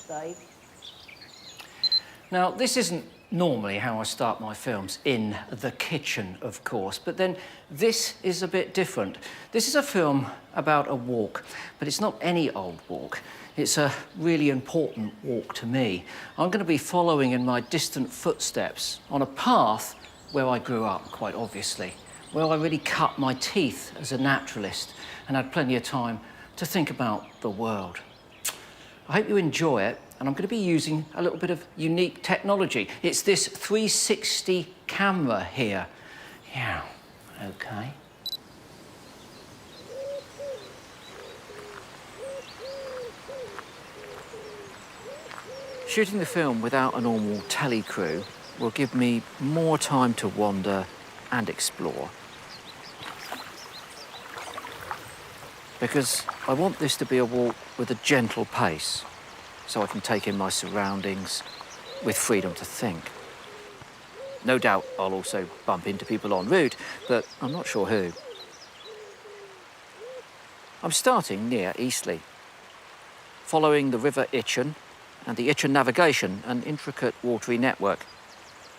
stage. Now, this isn't normally how I start my films, in the kitchen, of course, but then this is a bit different. This is a film about a walk, but it's not any old walk. It's a really important walk to me. I'm going to be following in my distant footsteps on a path where I grew up, quite obviously, where I really cut my teeth as a naturalist and had plenty of time to think about the world. I hope you enjoy it, and I'm going to be using a little bit of unique technology. It's this 360 camera here. Yeah, okay. Shooting the film without a normal telly crew will give me more time to wander and explore. Because I want this to be a walk with a gentle pace, so I can take in my surroundings with freedom to think. No doubt I'll also bump into people en route, but I'm not sure who. I'm starting near Eastleigh, following the River Itchen and the Itchen Navigation, an intricate watery network.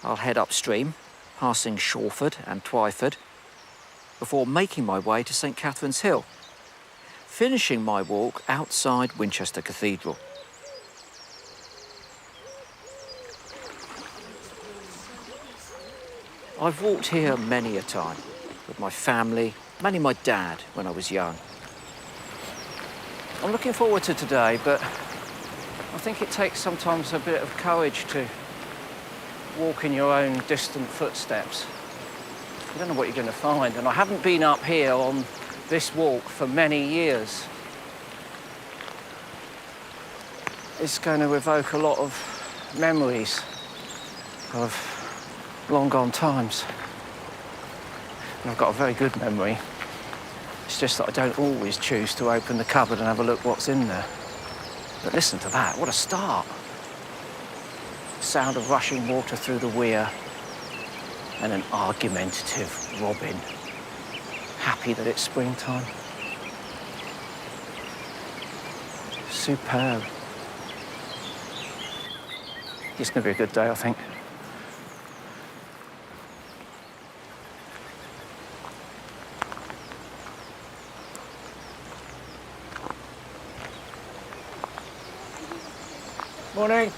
I'll head upstream, passing Shawford and Twyford, before making my way to St Catherine's Hill, finishing my walk outside Winchester Cathedral. I've walked here many a time, with my family, mainly my dad when I was young. I'm looking forward to today, but I think it takes sometimes a bit of courage to walk in your own distant footsteps. You don't know what you're going to find, and I haven't been up here on this walk for many years. It's going to evoke a lot of memories of long gone times. And I've got a very good memory. It's just that I don't always choose to open the cupboard and have a look what's in there. But listen to that, what a start. Sound of rushing water through the weir and an argumentative robin. Happy that it's springtime. Superb. It's going to be a good day, I think. Morning.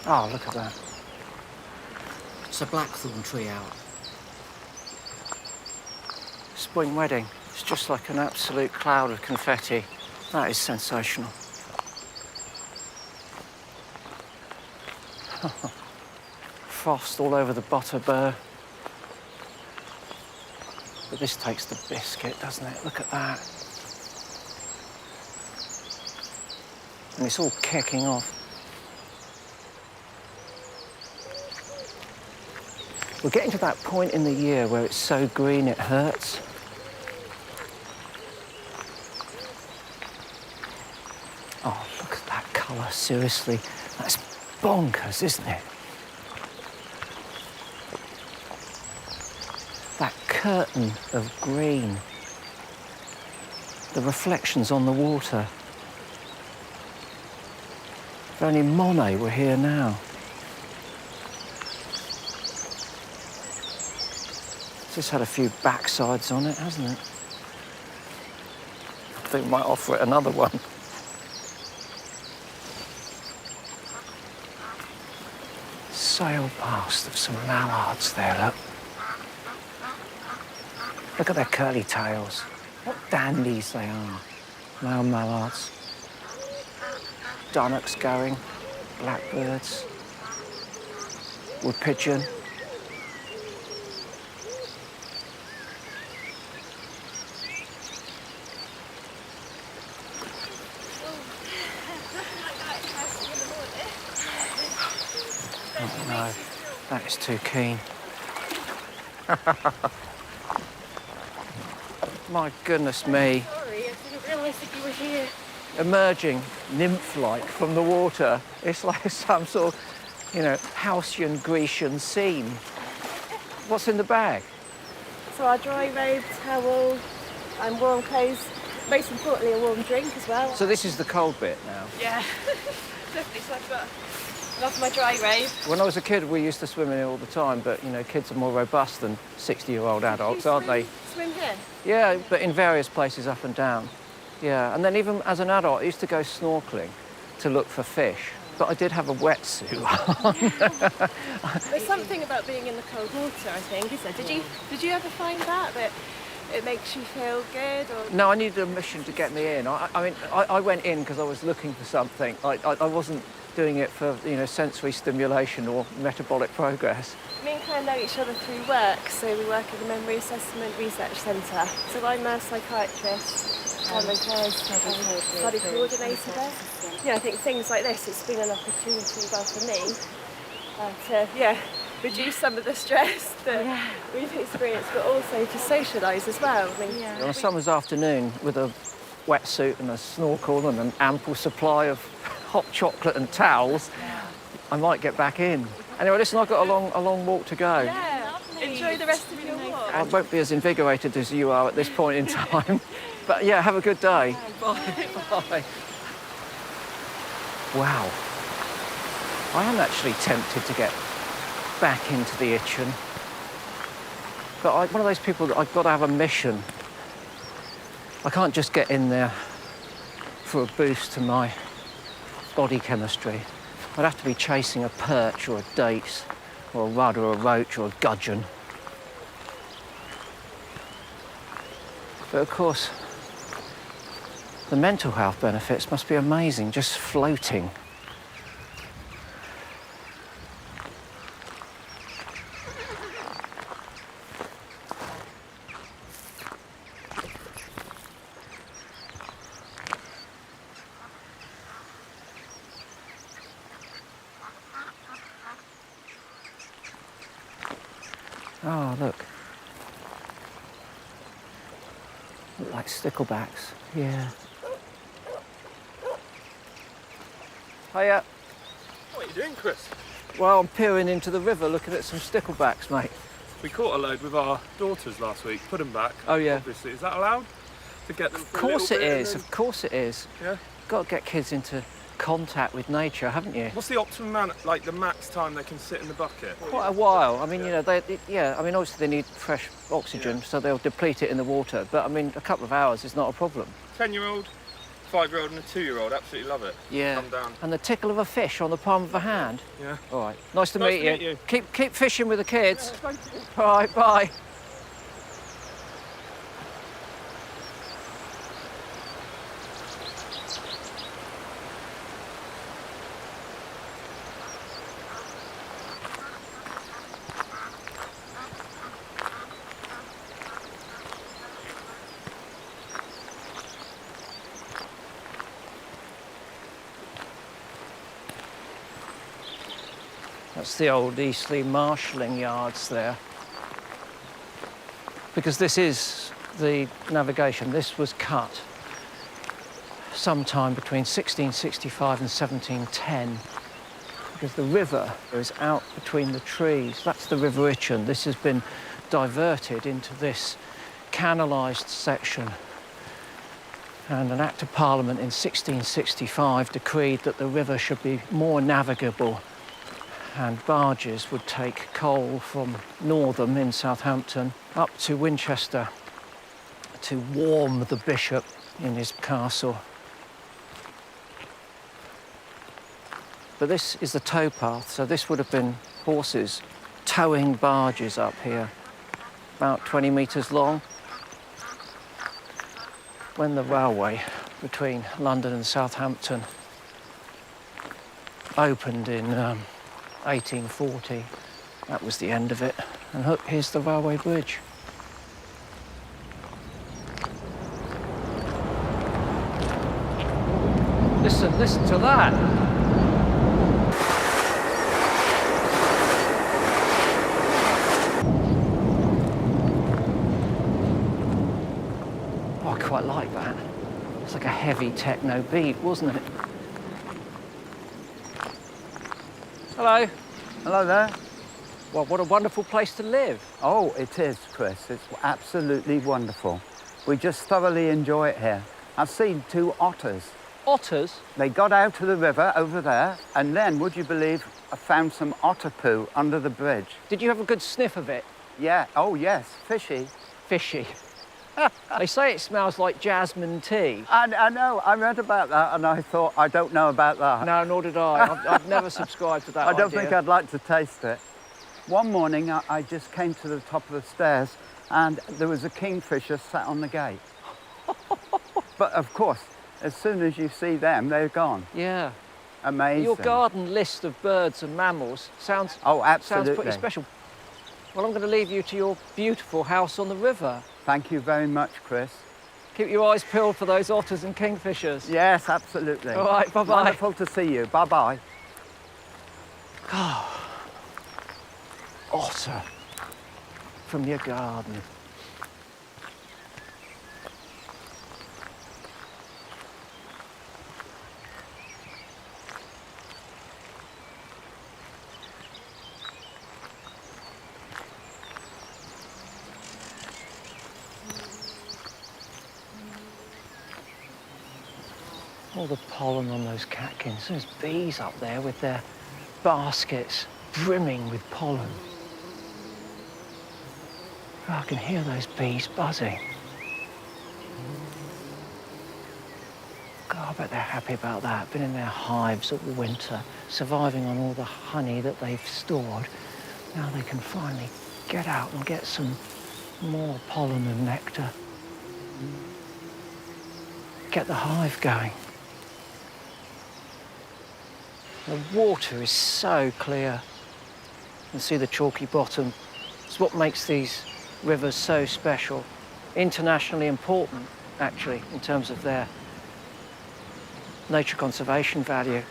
Oh, look at that. It's a blackthorn tree out. Spring wedding. It's just like an absolute cloud of confetti. That is sensational. Frost all over the butter burr. But this takes the biscuit, doesn't it? Look at that. And it's all kicking off. We're getting to that point in the year where it's so green it hurts. Oh, look at that colour, seriously. That's bonkers, isn't it? That curtain of green. The reflections on the water. If only Monet were here now. It's just had a few backsides on it, hasn't it? I think we might offer it another one. Sail past of some mallards there, look. Look at their curly tails. What dandies they are. Male mallards. Dunnocks going, blackbirds, wood pigeon. Oh no, that is too keen. My goodness me. Sorry, I didn't realise that you were here. emerging nymph-like from the water. It's like some sort of, you know, Halcyon Grecian scene. What's in the bag? So our dry robe, towel, and warm clothes. Most importantly, a warm drink as well. So this is the cold bit now? Yeah, definitely. So I love my dry robe. When I was a kid, we used to swim in it all the time, but, you know, kids are more robust than 60-year-old adults, aren't they? Swim here? Yeah, but in various places up and down. Yeah, and then even as an adult, I used to go snorkeling to look for fish. But I did have a wetsuit on. There's something about being in the cold water, I think, is there? Did you ever find that it makes you feel good? Or... No, I needed a mission to get me in. I went in because I was looking for something. I wasn't doing it for, you know, sensory stimulation or metabolic progress. Me and Claire know each other through work, so we work at the Memory Assessment Research Centre. So I'm a psychiatrist, and Claire's study coordinator there. Yeah, I think things like this, it's been an opportunity, well, for me, to reduce some of the stress that we've experienced, but also to socialise as well. I mean, On a summer's afternoon with a wetsuit and a snorkel and an ample supply of hot chocolate and towels, I might get back in. Anyway, listen, I've got a long walk to go. Yeah, enjoy the rest of your walk. I won't be as invigorated as you are at this point in time. But yeah, have a good day. Bye. Bye. Wow. I am actually tempted to get back into the Itchen. But I'm one of those people that I've got to have a mission. I can't just get in there for a boost to my body chemistry. I'd have to be chasing a perch or a dace or a rudd or a roach or a gudgeon. But of course, the mental health benefits must be amazing, just floating. Oh, look. Look like sticklebacks, yeah. Hiya. What are you doing, Chris? Well, I'm peering into the river looking at some sticklebacks, mate. We caught a load with our daughters last week, put them back. Oh, yeah. Obviously, is that allowed? To get them for Of course a it little bit is, and then- of course it is. Yeah. Got to get kids into contact with nature, haven't you? What's the optimum amount, like the max time they can sit in the bucket? Quite a while. I mean, you know, obviously they need fresh oxygen, so they'll deplete it in the water. But, I mean, a couple of hours is not a problem. 10-year-old, 5-year-old and a 2-year-old absolutely love it. Yeah. Come down. And the tickle of a fish on the palm of a hand. Yeah. All right. Nice to Nice meet to meet you. Keep fishing with the kids. Thank you. All right, bye. That's the old Eastleigh marshalling yards there. Because this is the navigation. This was cut sometime between 1665 and 1710. Because the river is out between the trees. That's the River Itchen. This has been diverted into this canalised section. And an Act of Parliament in 1665 decreed that the river should be more navigable, and barges would take coal from Northam in Southampton up to Winchester to warm the bishop in his castle. But this is the towpath, so this would have been horses towing barges up here, about 20 metres long. When the railway between London and Southampton opened in 1840, that was the end of it. And look, here's the railway bridge. Listen to that. Oh, I quite like that. It's like a heavy techno beat, wasn't it? Hello. Hello there. Well, what a wonderful place to live. Oh, it is, Chris. It's absolutely wonderful. We just thoroughly enjoy it here. I've seen 2 otters. Otters? They got out of the river over there, and then, would you believe, I found some otter poo under the bridge. Did you have a good sniff of it? Yeah, oh yes, fishy. Fishy. They say it smells like jasmine tea. I know, I read about that and I thought, I don't know about that. No, nor did I. I've never subscribed to that I don't idea. think I'd like to taste it. One morning, I just came to the top of the stairs and there was a kingfisher sat on the gate. But of course, as soon as you see them, they're gone. Yeah. Amazing. Your garden list of birds and mammals sounds, Oh, absolutely. sounds pretty special. Well, I'm going to leave you to your beautiful house on the river. Thank you very much, Chris. Keep your eyes peeled for those otters and kingfishers. Yes, absolutely. All right, bye-bye. Wonderful to see you. Bye-bye. Otter from your garden. All the pollen on those catkins. There's bees up there with their baskets brimming with pollen. Oh, I can hear those bees buzzing. God, I bet they're happy about that. Been in their hives all winter, surviving on all the honey that they've stored. Now they can finally get out and get some more pollen and nectar. Get the hive going. The water is so clear. You can see the chalky bottom. It's what makes these rivers so special. Internationally important, actually, in terms of their nature conservation value.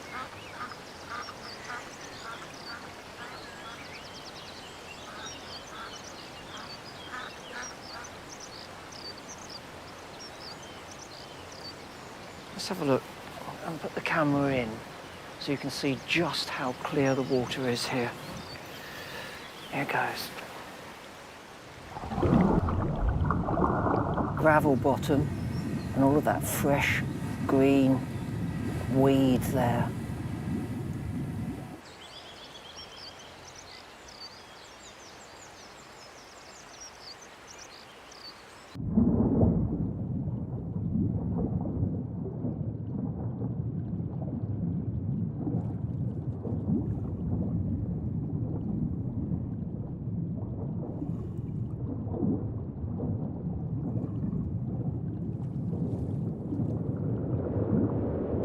Let's have a look and put the camera in so you can see just how clear the water is here. Here goes. Gravel bottom and all of that fresh green weed there.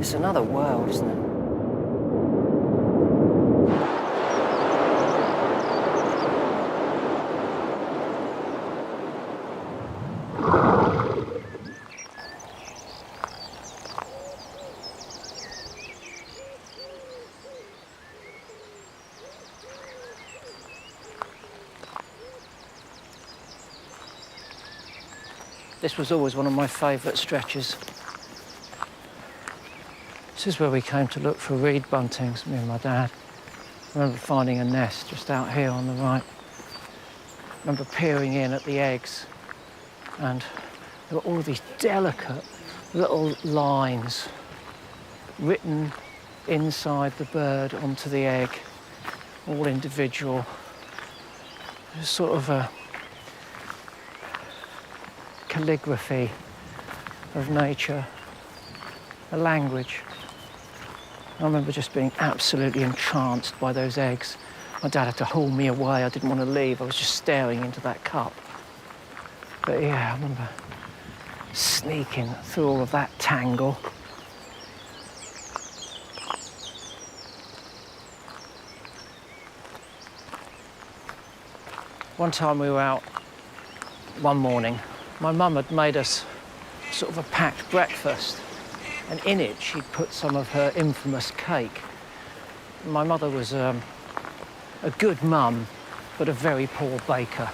It's another world, isn't it? This was always one of my favourite stretches. This is where we came to look for reed buntings, me and my dad. I remember finding a nest just out here on the right. I remember peering in at the eggs, and there were all of these delicate little lines written inside the bird onto the egg, all individual. It was sort of a calligraphy of nature, a language. I remember just being absolutely entranced by those eggs. My dad had to haul me away. I didn't want to leave. I was just staring into that cup. But yeah, I remember sneaking through all of that tangle. One time we were out one morning. My mum had made us sort of a packed breakfast. And in it, she'd put some of her infamous cake. My mother was a good mum, but a very poor baker.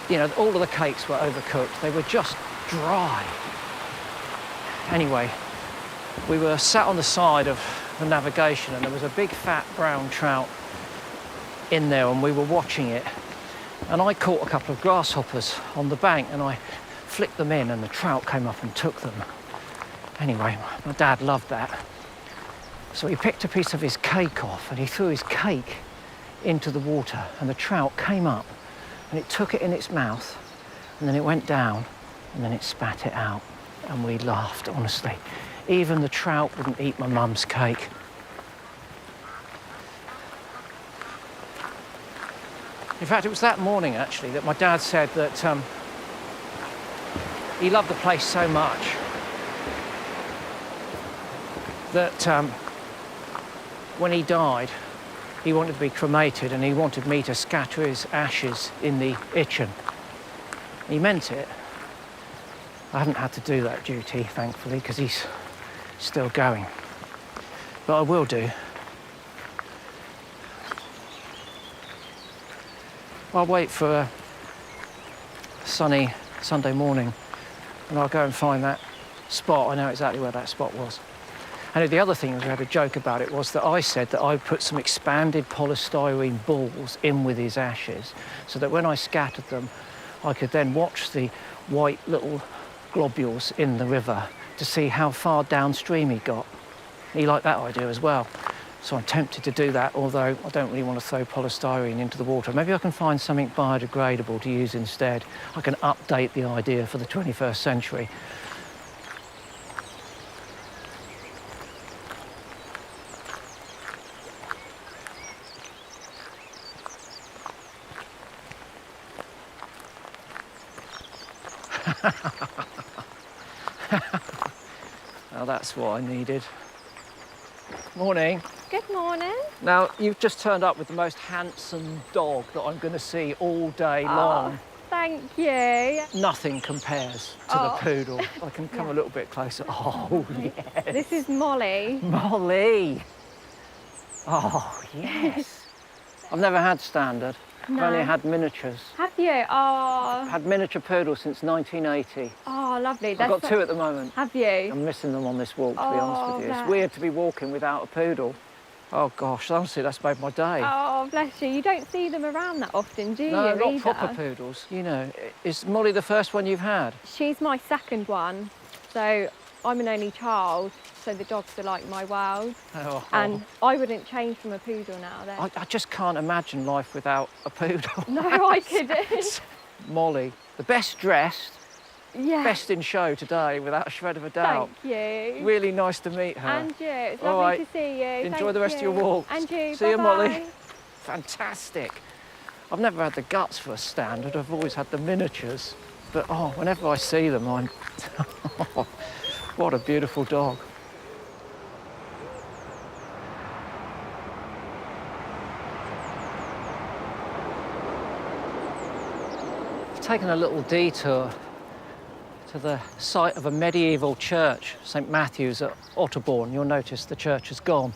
You know, all of the cakes were overcooked. They were just dry. Anyway, we were sat on the side of the navigation and there was a big fat brown trout in there and we were watching it. And I caught a couple of grasshoppers on the bank and I flicked them in and the trout came up and took them. Anyway, my dad loved that. So he picked a piece of his cake off and he threw his cake into the water and the trout came up and it took it in its mouth and then it went down and then it spat it out. And we laughed, honestly. Even the trout wouldn't eat my mum's cake. In fact, it was that morning, actually, that my dad said that he loved the place so much that when he died, he wanted to be cremated and he wanted me to scatter his ashes in the Itchen. He meant it. I haven't had to do that duty, thankfully, because he's still going. But I will do. I'll wait for a sunny Sunday morning and I'll go and find that spot. I know exactly where that spot was. And the other thing, we had a joke about it, was that I said that I put some expanded polystyrene balls in with his ashes so that when I scattered them, I could then watch the white little globules in the river to see how far downstream he got. He liked that idea as well. So I'm tempted to do that, although I don't really want to throw polystyrene into the water. Maybe I can find something biodegradable to use instead. I can update the idea for the 21st century. Now that's what I needed. Morning. Good morning. Now, you've just turned up with the most handsome dog that I'm going to see all day long. Thank you. Nothing compares to the poodle. I can come a little bit closer. Oh, yes. This is Molly. Molly. Oh, yes. I've never had standard. No. I've only had miniatures. Have you? Oh. I've had miniature poodles since 1980. Oh, lovely. I've got two at the moment. Have you? I'm missing them on this walk, to be honest with you. It's weird to be walking without a poodle. Oh, gosh, honestly, that's made my day. Oh, bless you. You don't see them around that often, do you? No, not either? proper poodles. You know, is Molly the first one you've had? She's my second one. So I'm an only child, so the dogs are like my world. Oh. And I wouldn't change from a poodle now then. I just can't imagine life without a poodle. No, I couldn't. Molly, the best dressed, Yeah. best in show today, without a shred of a doubt. Thank you. Really nice to meet her. And you. It's All lovely right. to see you. Enjoy Thank the rest of your you. walk. And you. See you, Bye-bye. Molly. Fantastic. I've never had the guts for a standard. I've always had the miniatures. But, oh, whenever I see them, I'm... What a beautiful dog. I've taken a little detour to the site of a medieval church, St Matthew's at Otterborn. You'll notice the church has gone.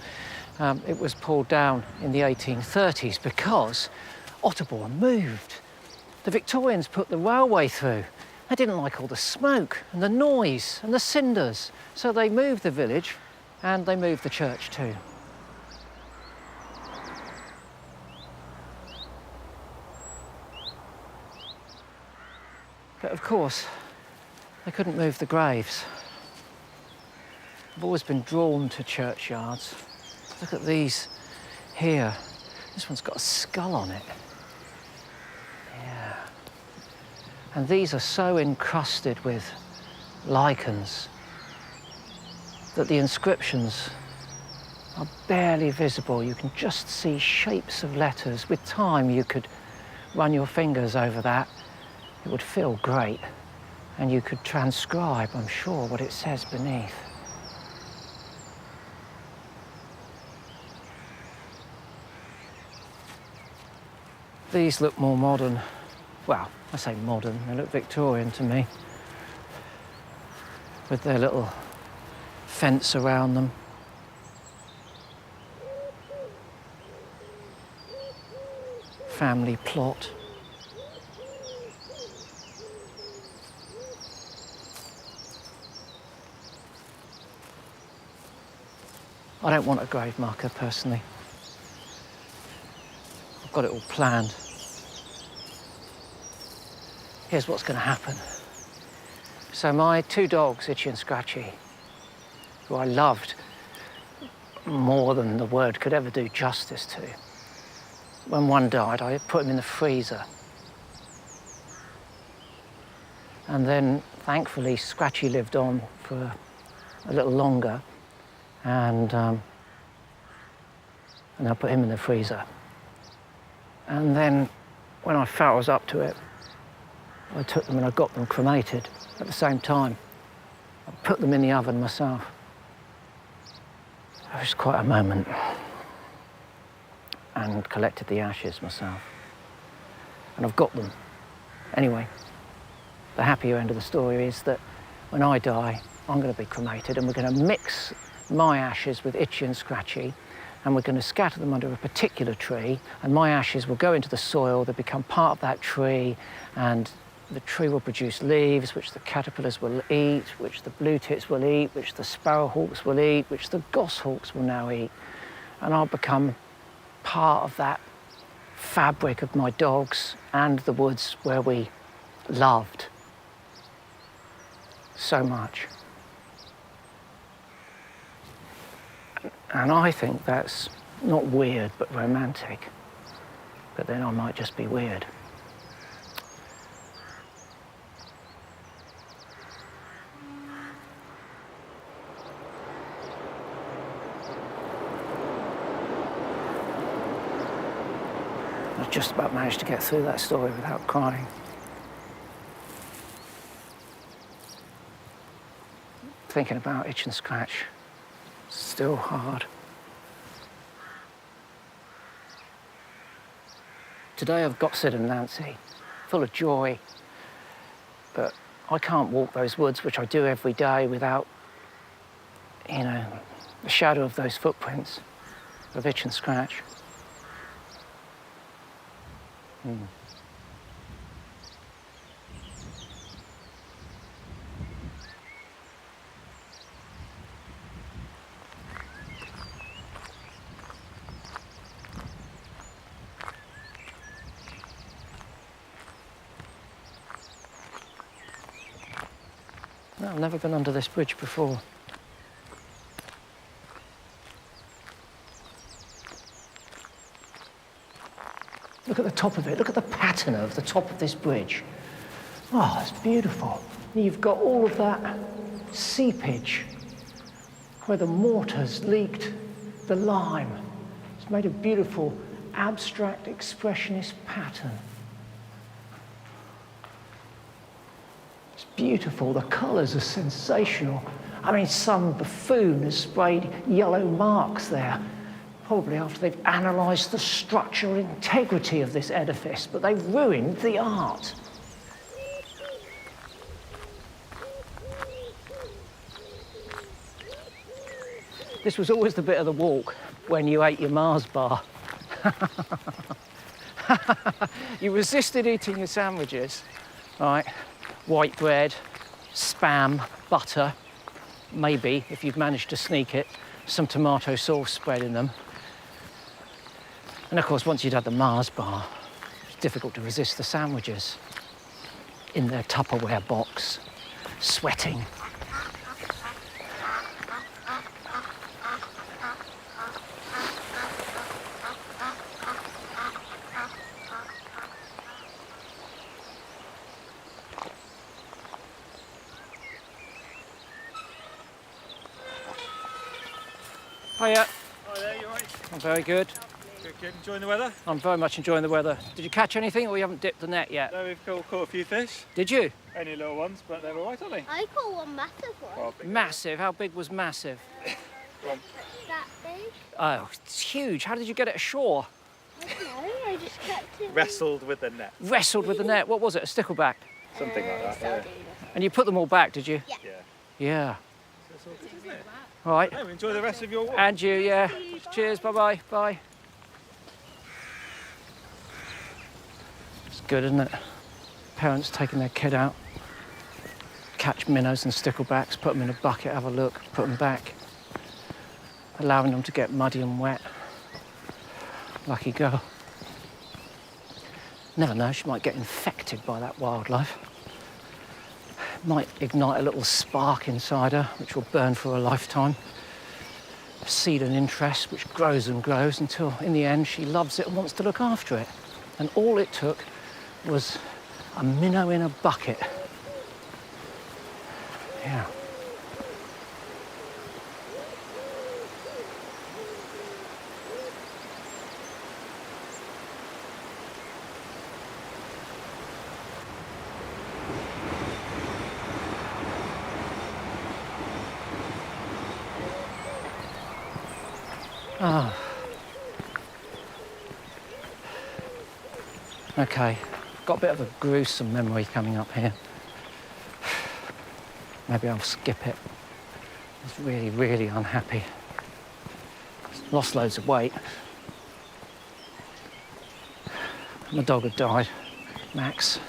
It was pulled down in the 1830s because Otterborn moved. The Victorians put the railway through. They didn't like all the smoke and the noise and the cinders, so they moved the village and they moved the church too. But of course, they couldn't move the graves. I've always been drawn to churchyards. Look at these here. This one's got a skull on it. Yeah. And these are so encrusted with lichens that the inscriptions are barely visible. You can just see shapes of letters. With time, you could run your fingers over that. It would feel great. And you could transcribe, I'm sure, what it says beneath. These look more modern. Well, I say modern, they look Victorian to me. With their little fence around them. Family plot. I don't want a grave marker, personally. I've got it all planned. Here's what's going to happen. So my 2 dogs, Itchy and Scratchy, who I loved more than the word could ever do justice to, when one died, I put him in the freezer. And then, thankfully, Scratchy lived on for a little longer, and I put him in the freezer. And then, when I felt I was up to it, I took them and I got them cremated at the same time. I put them in the oven myself. It was quite a moment. And collected the ashes myself. And I've got them. Anyway, the happier end of the story is that when I die, I'm going to be cremated, and we're going to mix my ashes with Itchy and Scratchy, and we're going to scatter them under a particular tree, and my ashes will go into the soil, they become part of that tree, and the tree will produce leaves, which the caterpillars will eat, which the blue tits will eat, which the sparrowhawks will eat, which the goshawks will now eat. And I'll become part of that fabric of my dogs and the woods where we loved so much. And I think that's not weird, but romantic. But then I might just be weird. I just about managed to get through that story without crying. Thinking about Itch and Scratch, still hard. Today I've got Sid and Nancy, full of joy, but I can't walk those woods, which I do every day, without, the shadow of those footprints of Itch and Scratch. No, I've never been under this bridge before. Look at the top of it. Look at the patina of the top of this bridge. Oh, it's beautiful. You've got all of that seepage where the mortar's leaked the lime. It's made a beautiful, abstract, expressionist pattern. It's beautiful. The colours are sensational. I mean, some buffoon has sprayed yellow marks there, probably after they've analysed the structural integrity of this edifice, but they've ruined the art. This was always the bit of the walk when you ate your Mars bar. You resisted eating your sandwiches, right? White bread, spam, butter, maybe, if you've managed to sneak it, some tomato sauce spread in them. And of course, once you'd had the Mars bar, it's difficult to resist the sandwiches in their Tupperware box, sweating. Hiya. Hi there, you all right? I'm very good. Good. Enjoying the weather? I'm very much enjoying the weather. Did you catch anything, or you haven't dipped the net yet? No, we've caught a few fish. Did you? Only little ones, but they're all right, aren't they? I caught one massive one. Well, big Massive? How big was massive? one. That big? Oh, it's huge. How did you get it ashore? I don't know, I just kept it. Wrestled with the net. Wrestled with the net. What was it, a stickleback? Something like that, yeah. Sardine. And you put them all back, did you? Yeah. Yeah. Yeah. That's all good, isn't it? All right. No, enjoy the rest of your walk. And you, yeah. Cheers, bye-bye, bye. It's good, isn't it? Parents taking their kid out, catch minnows and sticklebacks, put them in a bucket, have a look, put them back. allowing them to get muddy and wet. Lucky girl. Never know, she might get infected by that wildlife. Might ignite a little spark inside her, which will burn for a lifetime. Seed an interest which grows and grows until, in the end, she loves it and wants to look after it. And all it took was a minnow in a bucket. Yeah. Ah. Okay, got a bit of a gruesome memory coming up here. Maybe I'll skip it. I was really, really unhappy. Lost loads of weight. My dog had died, Max. It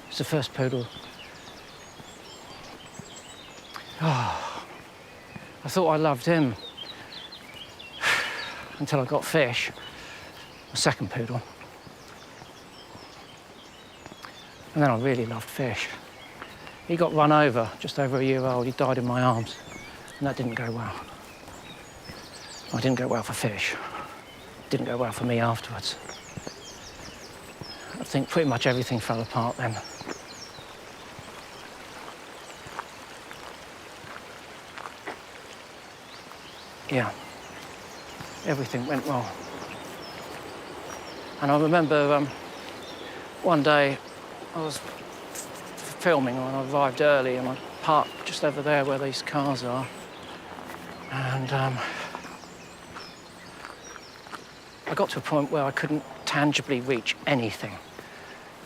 was the first poodle. Oh, I thought I loved him. Until I got Fish, my second poodle. And then I really loved Fish. He got run over, just over a year old. He died in my arms, and that didn't go well. It didn't go well for Fish. It didn't go well for me afterwards. I think pretty much everything fell apart then. Yeah. Everything went wrong. And I remember one day I was filming and I arrived early and I parked just over there where these cars are. And I got to a point where I couldn't tangibly reach anything,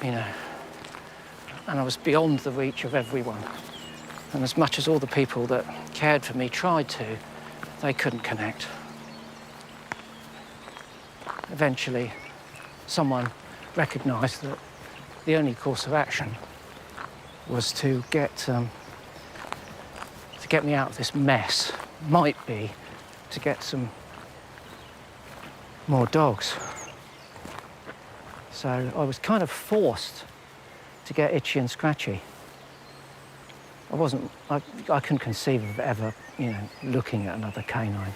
you know. And I was beyond the reach of everyone. And as much as all the people that cared for me tried to, they couldn't connect. Eventually, someone recognised that the only course of action was to get me out of this mess. Might be to get some more dogs. So I was kind of forced to get itchy and scratchy. I couldn't conceive of ever, you know, looking at another canine.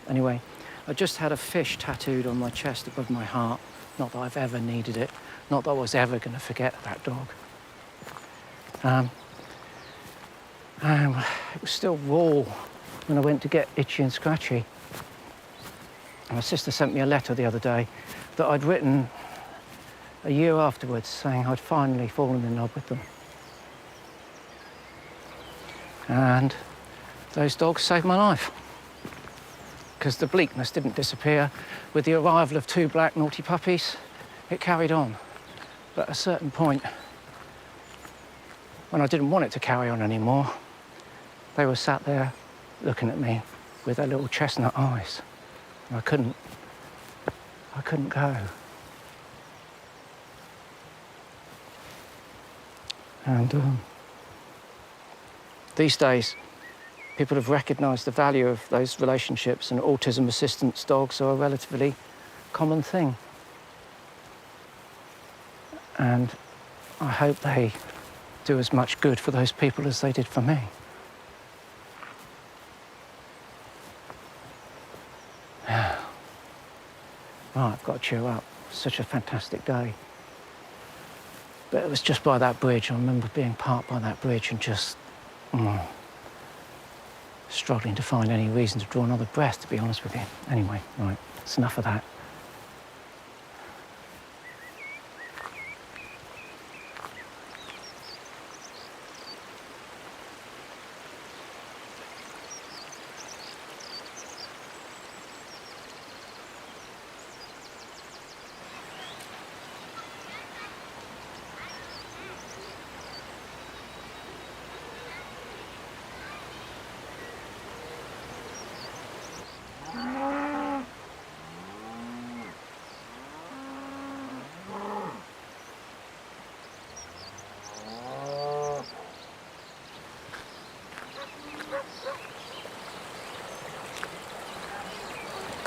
Anyway, I just had a fish tattooed on my chest above my heart. Not that I've ever needed it. Not that I was ever going to forget that dog. It was still raw when I went to get itchy and scratchy. My sister sent me a letter the other day that I'd written a year afterwards saying I'd finally fallen in love with them. And those dogs saved my life. Because the bleakness didn't disappear. With the arrival of 2 black naughty puppies, it carried on. But at a certain point, when I didn't want it to carry on anymore, they were sat there looking at me with their little chestnut eyes. And I couldn't go. And these days, people have recognised the value of those relationships, and autism assistance dogs are a relatively common thing. And I hope they do as much good for those people as they did for me. Right, I've got to cheer up. Such a fantastic day. But it was just by that bridge. I remember being parked by that bridge and just struggling to find any reason to draw another breath, to be honest with you. Anyway, right, it's enough of that.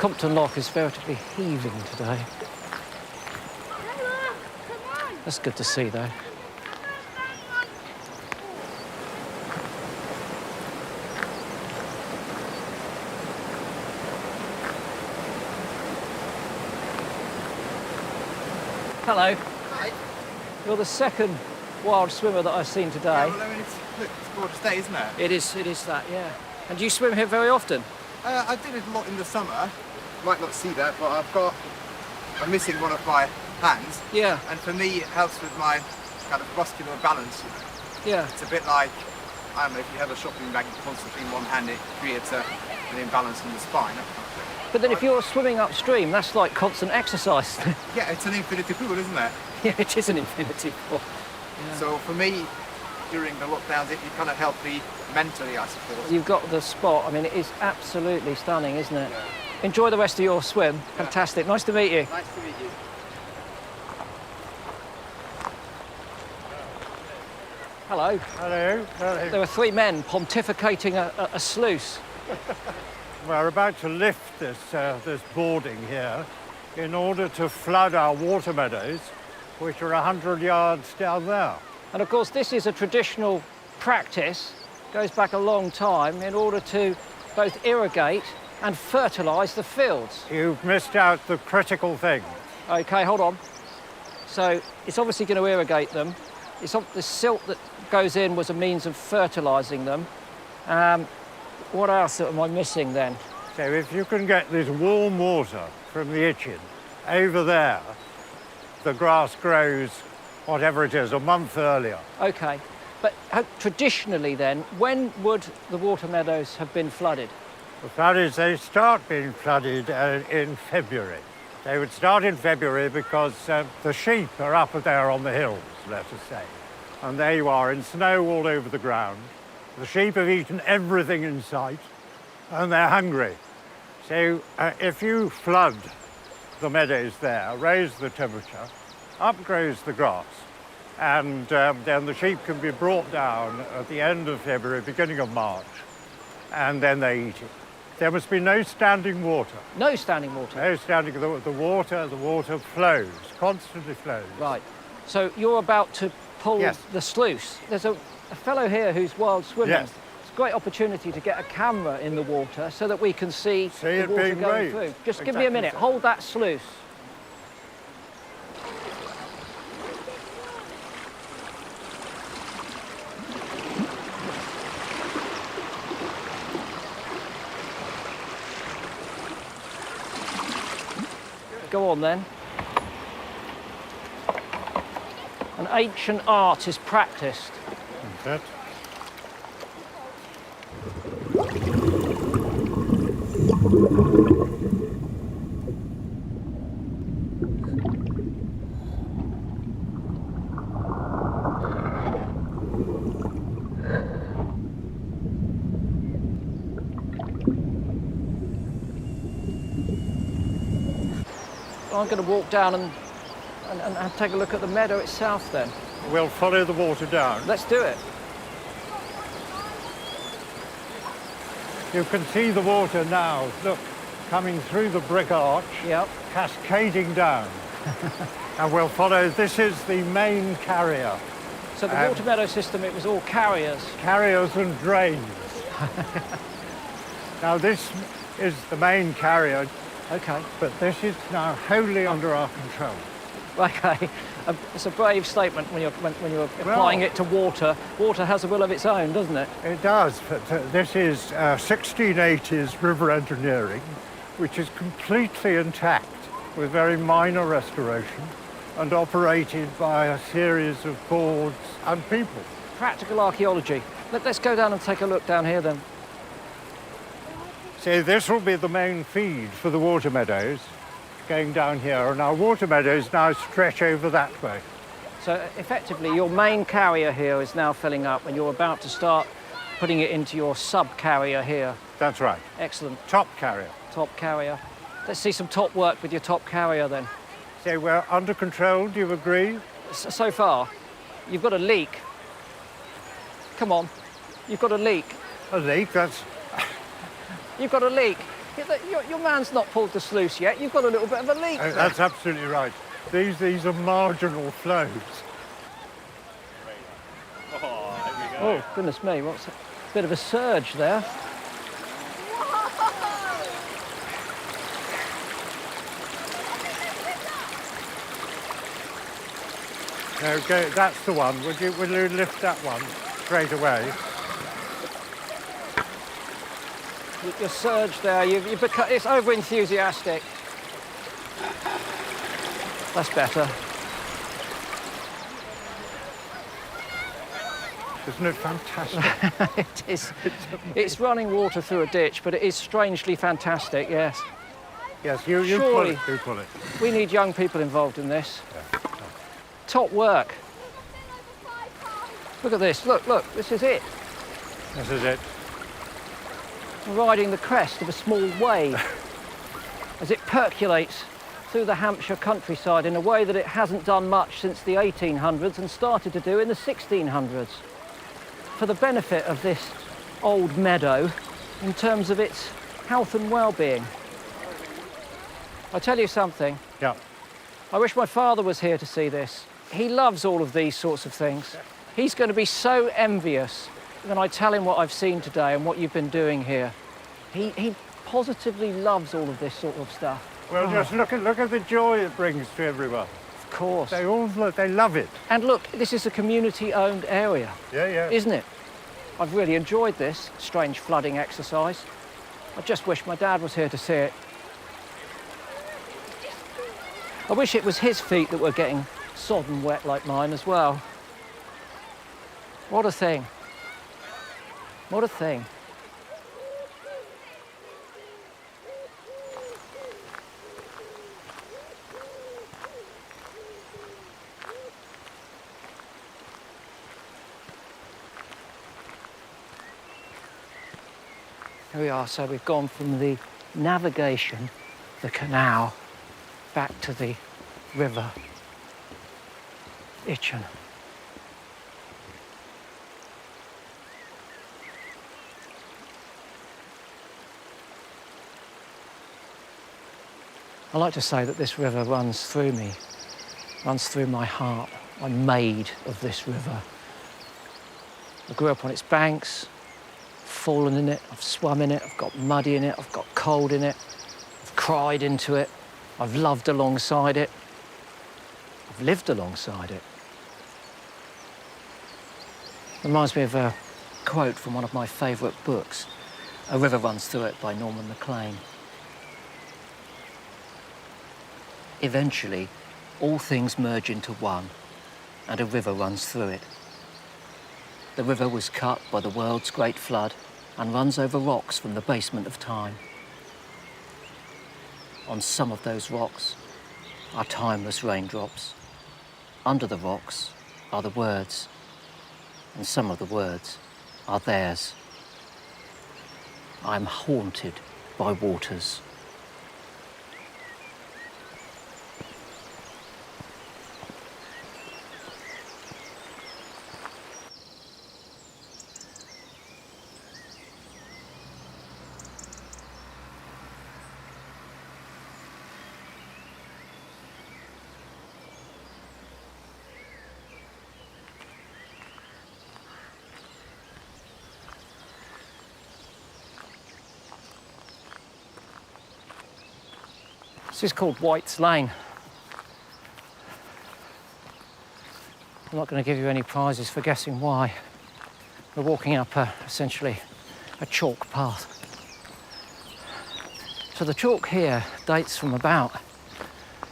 Compton Lock is veritably heaving today. Emma, come on. That's good to see, though. Hello. Hi. You're the second wild swimmer that I've seen today. Yeah, well, I mean, look, it's a gorgeous day, isn't it? It is that, yeah. And do you swim here very often? I did it a lot in the summer. You might not see that, but I'm missing one of my hands. Yeah, And for me, it helps with my kind of muscular balance. yeah. It's a bit like, I don't know, if you have a shopping bag constantly in one hand, it creates an imbalance in the spine. But then if you're swimming upstream, that's like constant exercise. Yeah, it's an infinity pool, isn't it? Yeah, it is an infinity pool. So for me, during the lockdowns, it kind of helped me mentally, I suppose. You've got the spot. I mean, it is absolutely stunning, isn't it? Enjoy the rest of your swim. Fantastic. Nice to meet you. Nice to meet you. Hello. Hello. Hello. There are three men pontificating a sluice. We're about to lift this boarding here in order to flood our water meadows, which are 100 yards down there. And of course, this is a traditional practice, goes back a long time, in order to both irrigate and fertilise the fields. You've missed out the critical thing. Okay, hold on. So it's obviously going to irrigate them. The silt that goes in was a means of fertilising them. What else am I missing then? So if you can get this warm water from the Itchen over there, the grass grows, whatever it is, a month earlier. Okay, but traditionally then, when would the water meadows have been flooded? The flooded, they start being flooded in February. They would start in February because the sheep are up there on the hills, let us say. And there you are, in snow all over the ground. The sheep have eaten everything in sight, and they're hungry. So if you flood the meadows there, raise the temperature, up grows the grass, and then the sheep can be brought down at the end of February, beginning of March, and then they eat it. There must be no standing water. No standing water? No standing, the water flows, constantly flows. Right, so you're about to pull Yes. the sluice. There's a fellow here who's wild swimming. Yes. It's a great opportunity to get a camera in the water so that we can see the it water being going raised. through. Just give me a Exactly minute, so. hold that sluice. Go on then. An ancient art is practiced. That's it. I'm going to walk down and take a look at the meadow itself then. We'll follow the water down. Let's do it. You can see the water now, look, coming through the brick arch, Yep. cascading down. And we'll follow, this is the main carrier. So the water meadow system, it was all carriers. Carriers and drains. Now this is the main carrier, Okay. but this is now wholly under our control. Okay. It's a brave statement when you're applying it to water. Water has a will of its own, doesn't it? It does, but this is 1680s river engineering, which is completely intact with very minor restoration and operated by a series of boards and people. Practical archaeology. Let's go down and take a look down here then. So this will be the main feed for the water meadows, going down here, and our water meadows now stretch over that way. So effectively, your main carrier here is now filling up and you're about to start putting it into your sub-carrier here. That's right, Excellent. top carrier. Top carrier. Let's see some top work with your top carrier then. So we're under control, do you agree? So far, you've got a leak. Come on, you've got a leak. A leak, that's... You've got a leak. Your man's not pulled the sluice yet. You've got a little bit of a leak. That's absolutely right. These are marginal flows. Oh, goodness me, what's a bit of a surge there. Okay, that's the one. Will you lift that one straight away? Your surge there, you've become, it's over enthusiastic. That's better. Isn't it fantastic? It is. It's running water through a ditch, but it is strangely fantastic, yes. Yes, you pull Surely. it. You pull it. We need young people involved in this. Top work. Look at this, look, this is it. This is it. We're riding the crest of a small wave as it percolates through the Hampshire countryside in a way that it hasn't done much since the 1800s and started to do in the 1600s. For the benefit of this old meadow in terms of its health and well-being. I tell you something, Yeah. I wish my father was here to see this. He loves all of these sorts of things. He's going to be so envious when I tell him what I've seen today and what you've been doing here. He positively loves all of this sort of stuff. Well, just look at the joy it brings to everyone. Of course. They love it. And look, this is a community-owned area, Yeah. isn't it? I've really enjoyed this strange flooding exercise. I just wish my dad was here to see it. I wish it was his feet that were getting sodden wet like mine as well. What a thing. What a thing. Here we are, so we've gone from the navigation, the canal, back to the river, Itchen. I like to say that this river runs through me, runs through my heart. I'm made of this river. I grew up on its banks, fallen in it, I've swum in it, I've got muddy in it, I've got cold in it, I've cried into it, I've loved alongside it, I've lived alongside it. Reminds me of a quote from one of my favourite books, A River Runs Through It by Norman Maclean. Eventually, all things merge into one, and a river runs through it. The river was cut by the world's great flood and runs over rocks from the basement of time. On some of those rocks are timeless raindrops. Under the rocks are the words, and some of the words are theirs. I'm haunted by waters. This is called White's Lane. I'm not going to give you any prizes for guessing why. We're walking up essentially a chalk path. So the chalk here dates from about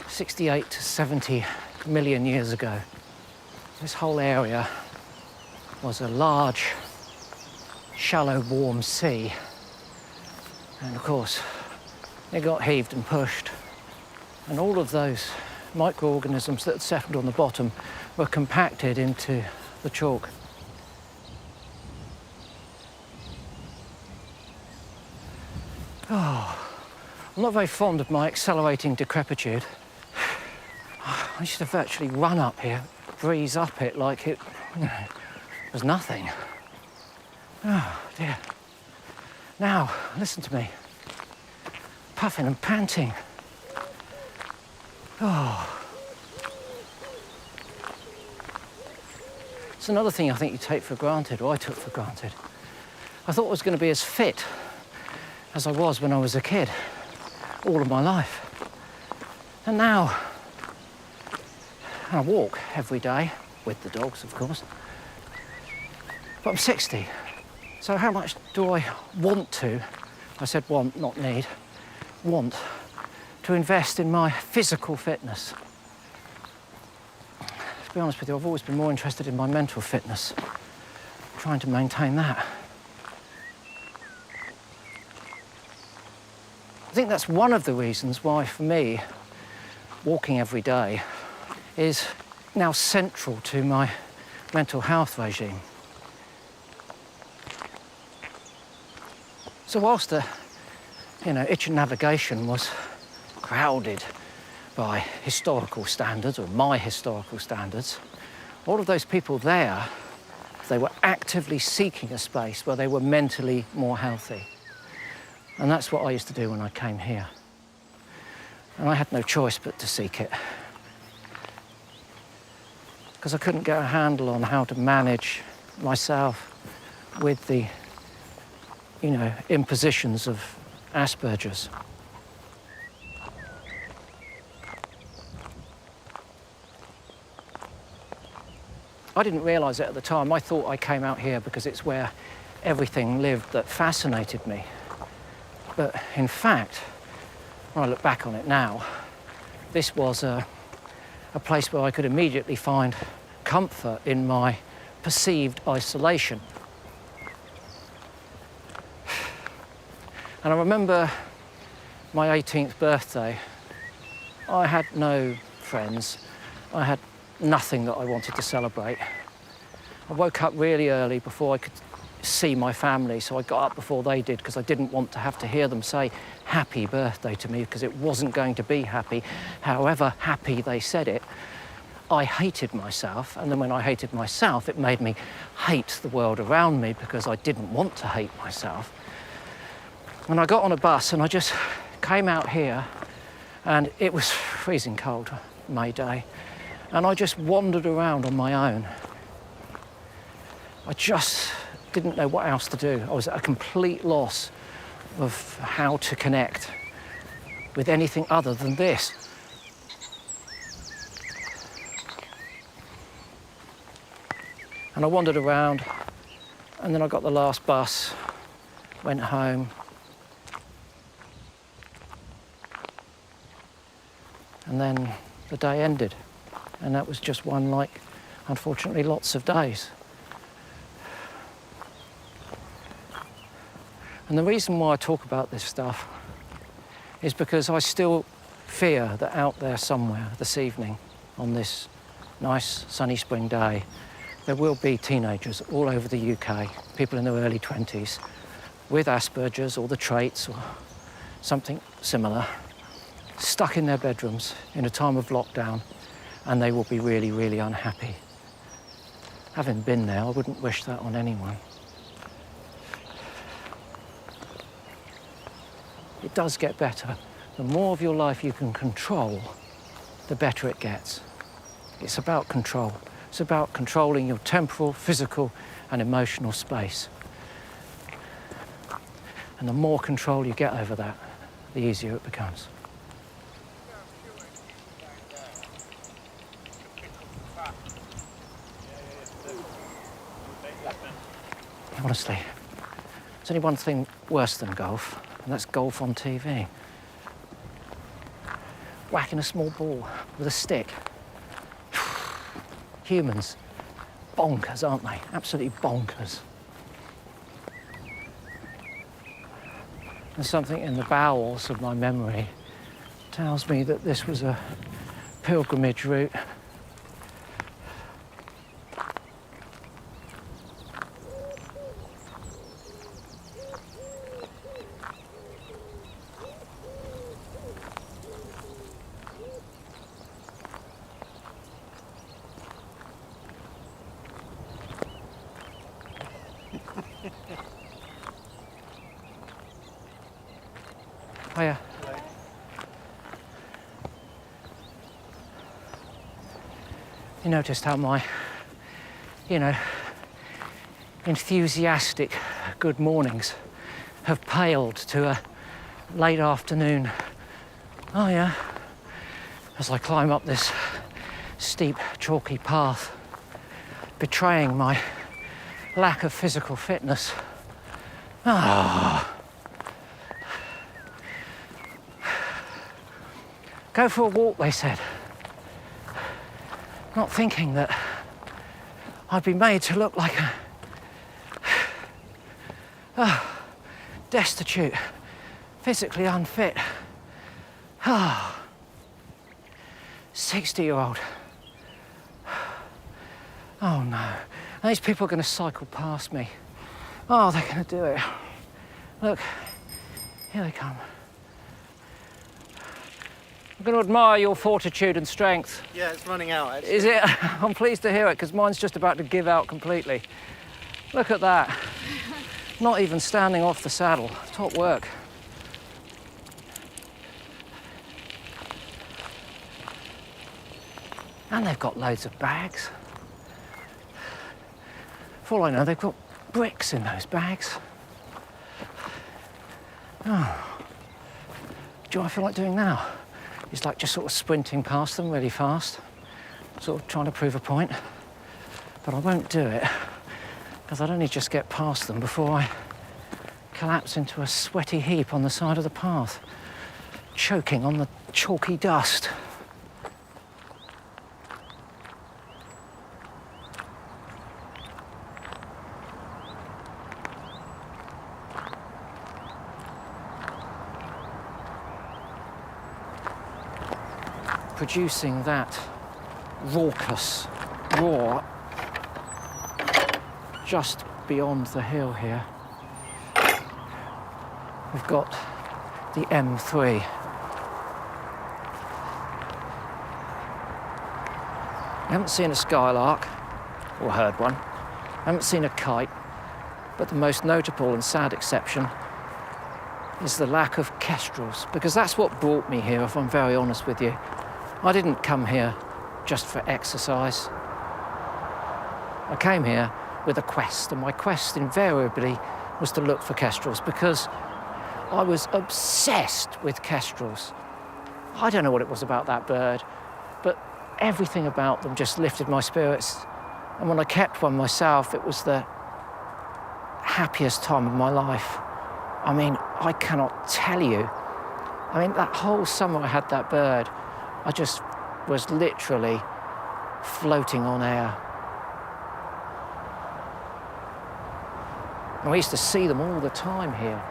68 to 70 million years ago. This whole area was a large, shallow, warm sea. And of course, it got heaved and pushed. And all of those microorganisms that had settled on the bottom were compacted into the chalk. Oh, I'm not very fond of my accelerating decrepitude. I should have actually run up here, breeze up it like it was nothing. Oh, dear. Now, listen to me. puffing and panting. Oh. It's another thing I think you take for granted, or I took for granted. I thought I was going to be as fit as I was when I was a kid, all of my life. And now, I walk every day, with the dogs, of course. But I'm 60, so how much do I want to, I said want, not need, want to invest in my physical fitness? To be honest with you, I've always been more interested in my mental fitness, trying to maintain that. I think that's one of the reasons why, for me, walking every day is now central to my mental health regime. So whilst the, itch and navigation was crowded by historical standards, or my historical standards, all of those people there, they were actively seeking a space where they were mentally more healthy. And that's what I used to do when I came here. And I had no choice but to seek it. Because I couldn't get a handle on how to manage myself with the, impositions of Asperger's. I didn't realise it at the time. I thought I came out here because it's where everything lived that fascinated me. But in fact, when I look back on it now, this was a place where I could immediately find comfort in my perceived isolation. And I remember my 18th birthday. I had no friends. I had nothing that I wanted to celebrate. I woke up really early before I could see my family, so I got up before they did because I didn't want to have to hear them say happy birthday to me, because it wasn't going to be happy. However happy they said it, I hated myself, and then when I hated myself, it made me hate the world around me because I didn't want to hate myself. And I got on a bus and I just came out here, and it was freezing cold, May Day, and I just wandered around on my own. I just didn't know what else to do. I was at a complete loss of how to connect with anything other than this. And I wandered around, and then I got the last bus, went home, and then the day ended. And that was just one, like, unfortunately, lots of days. And the reason why I talk about this stuff is because I still fear that out there somewhere this evening, on this nice sunny spring day, there will be teenagers all over the UK, people in their early 20s, with Asperger's or the traits or something similar, stuck in their bedrooms in a time of lockdown, and they will be really, really unhappy. Having been there, I wouldn't wish that on anyone. It does get better. The more of your life you can control, the better it gets. It's about control. It's about controlling your temporal, physical, and emotional space. And the more control you get over that, the easier it becomes. Honestly, there's only one thing worse than golf, and that's golf on TV. Whacking a small ball with a stick. Humans, bonkers, aren't they? Absolutely bonkers. There's something in the bowels of my memory tells me that this was a pilgrimage route. Hiya. You noticed how my, enthusiastic good mornings have paled to a late afternoon. Oh yeah, as I climb up this steep, chalky path, betraying my lack of physical fitness. Go for a walk, they said. Not thinking that I'd be made to look like destitute, physically unfit. 60-year-old. Oh no. And these people are going to cycle past me. Oh, they're going to do it. Look, here they come. I'm going to admire your fortitude and strength. Yeah, it's running out, actually. Is it? I'm pleased to hear it, because mine's just about to give out completely. Look at that. Not even standing off the saddle. Top work. And they've got loads of bags. For all I know, they've got bricks in those bags. Oh. Do you know what I feel like doing now? It's like just sort of sprinting past them really fast, sort of trying to prove a point. But I won't do it, because I'd only just get past them before I collapse into a sweaty heap on the side of the path, choking on the chalky dust. Producing that raucous roar just beyond the hill here. We've got the M3. I haven't seen a skylark, or heard one. I haven't seen a kite, but the most notable and sad exception is the lack of kestrels, because that's what brought me here, if I'm very honest with you. I didn't come here just for exercise. I came here with a quest, and my quest invariably was to look for kestrels, because I was obsessed with kestrels. I don't know what it was about that bird, but everything about them just lifted my spirits. And when I kept one myself, it was the happiest time of my life. I mean, I cannot tell you. I mean, that whole summer I had that bird, I just was literally floating on air. And we used to see them all the time here,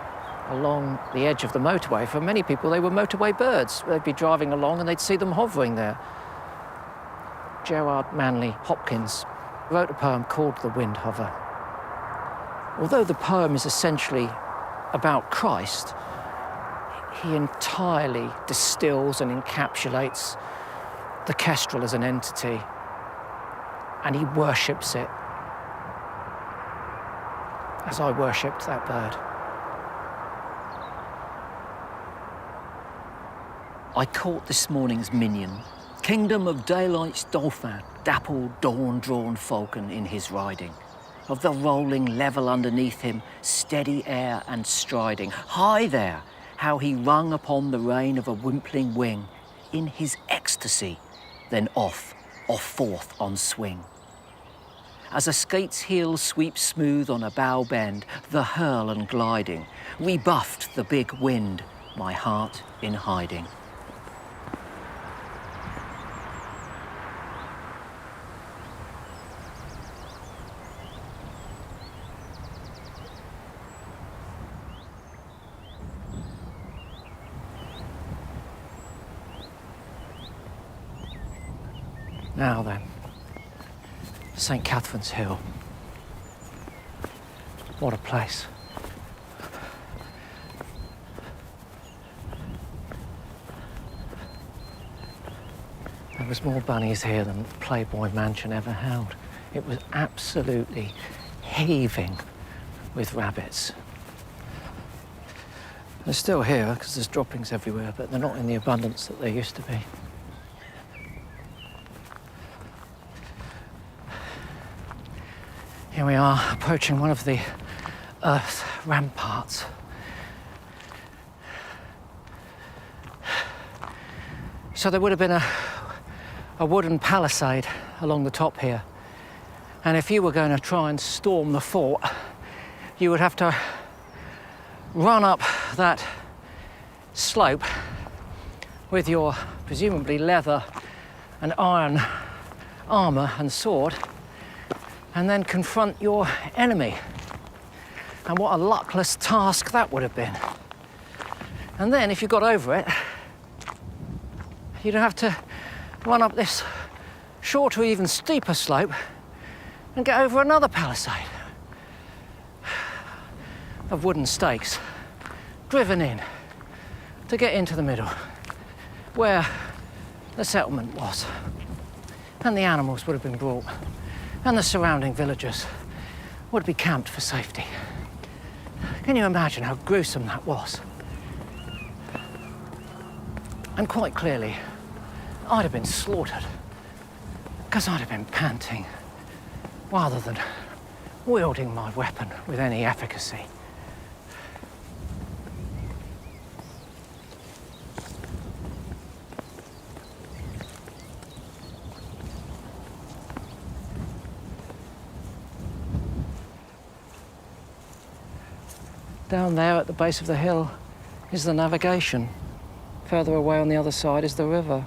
along the edge of the motorway. For many people, they were motorway birds. They'd be driving along and they'd see them hovering there. Gerard Manley Hopkins wrote a poem called The Wind Hover. Although the poem is essentially about Christ, he entirely distills and encapsulates the kestrel as an entity, and he worships it as I worshipped that bird. I caught this morning's minion, Kingdom of Daylight's Dauphin, dappled dawn-drawn falcon in his riding, of the rolling level underneath him, steady air and striding. High there, how he rung upon the rein of a wimpling wing, in his ecstasy, then off forth on swing. As a skate's heel sweeps smooth on a bow bend, the hurl and gliding, rebuffed the big wind, my heart in hiding. Now then, St. Catherine's Hill. What a place. There was more bunnies here than the Playboy Mansion ever held. It was absolutely heaving with rabbits. They're still here because there's droppings everywhere, but they're not in the abundance that they used to be. Here we are, approaching one of the Earth ramparts. So there would have been a wooden palisade along the top here. And if you were going to try and storm the fort, you would have to run up that slope with your presumably leather and iron armour and sword, and then confront your enemy. And what a luckless task that would have been. And then if you got over it, you'd have to run up this shorter, even steeper slope and get over another palisade of wooden stakes, driven in to get into the middle, where the settlement was. And the animals would have been brought, and the surrounding villagers would be camped for safety. Can you imagine how gruesome that was? And quite clearly, I'd have been slaughtered, because I'd have been panting, rather than wielding my weapon with any efficacy. Down there at the base of the hill is the navigation. Further away on the other side is the river.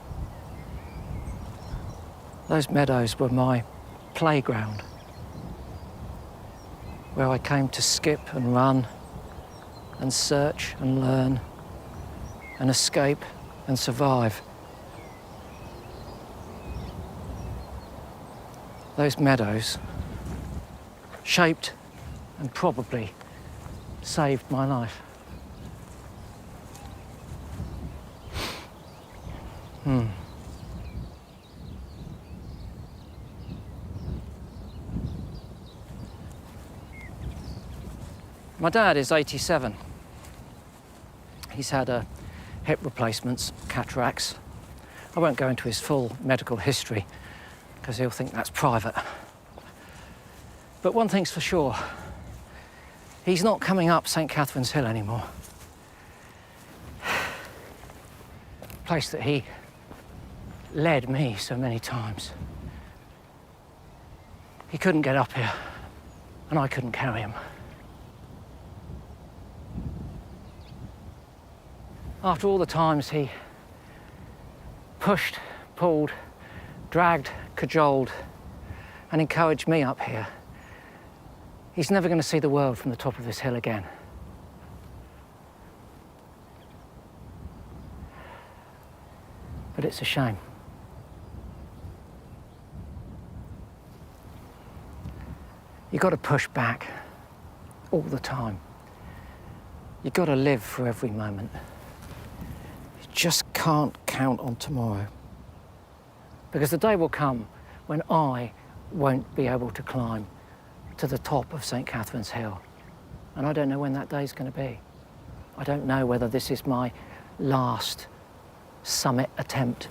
Those meadows were my playground, where I came to skip and run and search and learn and escape and survive. Those meadows shaped and probably saved my life. My dad is 87. He's had hip replacements, cataracts. I won't go into his full medical history because he'll think that's private. But one thing's for sure, he's not coming up St. Catherine's Hill anymore. Place that he led me so many times. He couldn't get up here, and I couldn't carry him. After all the times he pushed, pulled, dragged, cajoled, and encouraged me up here, he's never going to see the world from the top of this hill again. But it's a shame. You've got to push back all the time. You've got to live for every moment. You just can't count on tomorrow. Because the day will come when I won't be able to climb to the top of St. Catherine's Hill. And I don't know when that day's going to be. I don't know whether this is my last summit attempt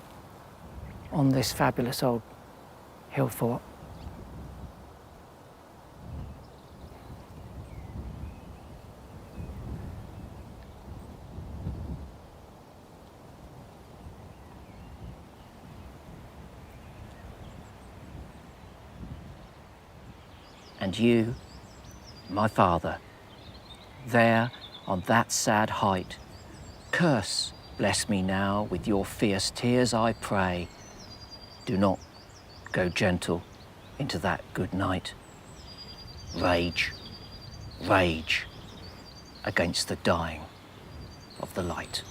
on this fabulous old hill fort. And you, my father, there on that sad height, curse, bless me now with your fierce tears, I pray. Do not go gentle into that good night. Rage, rage against the dying of the light.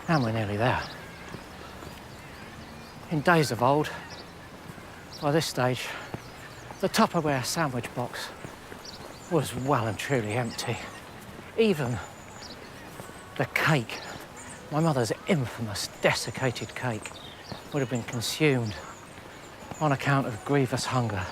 And we're nearly there. In days of old, by this stage, the Tupperware sandwich box was well and truly empty. Even the cake, my mother's infamous desiccated cake, would have been consumed on account of grievous hunger.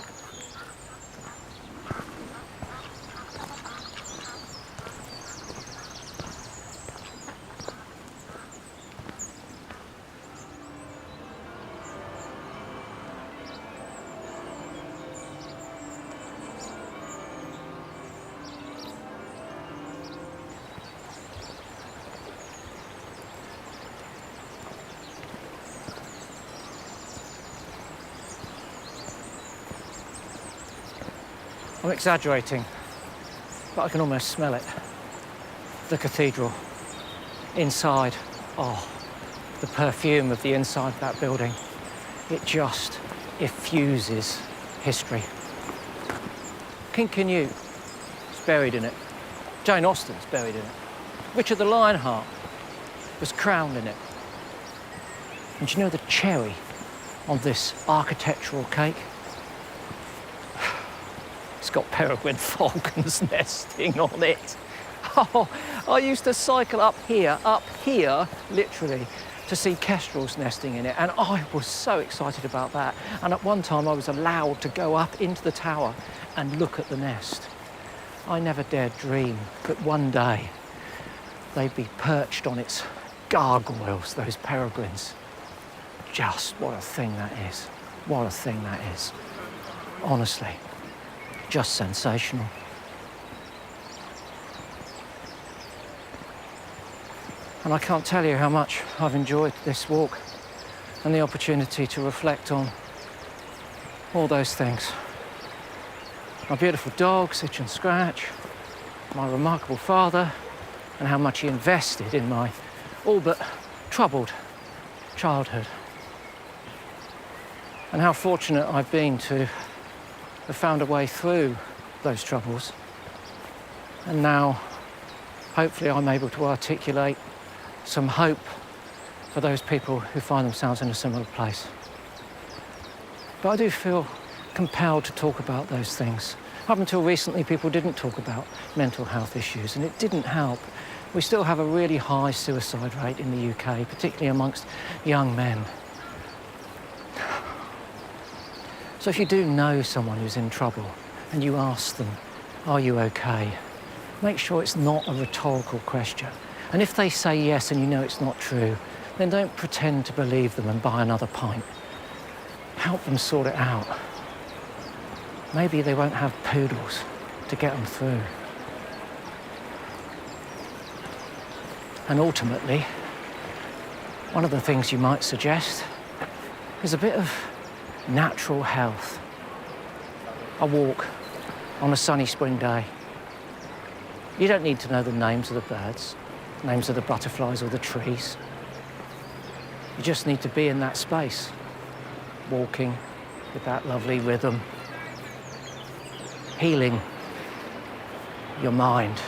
I'm exaggerating, but I can almost smell it. The cathedral. Inside, oh, the perfume of the inside of that building. It just effuses history. King Canute is buried in it. Jane Austen's buried in it. Richard the Lionheart was crowned in it. And do you know the cherry on this architectural cake? It's got peregrine falcons nesting on it. Oh, I used to cycle up here, literally, to see kestrels nesting in it, and I was so excited about that. And at one time I was allowed to go up into the tower and look at the nest. I never dared dream that one day they'd be perched on its gargoyles, those peregrines. Just what a thing that is. What a thing that is. Honestly, just sensational. And I can't tell you how much I've enjoyed this walk and the opportunity to reflect on all those things. My beautiful dogs, Itch and Scratch, my remarkable father, and how much he invested in my all but troubled childhood. And how fortunate I've been to have found a way through those troubles. And now, hopefully, I'm able to articulate some hope for those people who find themselves in a similar place. But I do feel compelled to talk about those things. Up until recently, people didn't talk about mental health issues, and it didn't help. We still have a really high suicide rate in the UK, particularly amongst young men. So if you do know someone who's in trouble and you ask them, "Are you okay?" make sure it's not a rhetorical question. And if they say yes and you know it's not true, then don't pretend to believe them and buy another pint. Help them sort it out. Maybe they won't have poodles to get them through. And ultimately, one of the things you might suggest is a bit of natural health. A walk on a sunny spring day. You don't need to know the names of the birds, names of the butterflies or the trees. You just need to be in that space, walking with that lovely rhythm, healing your mind.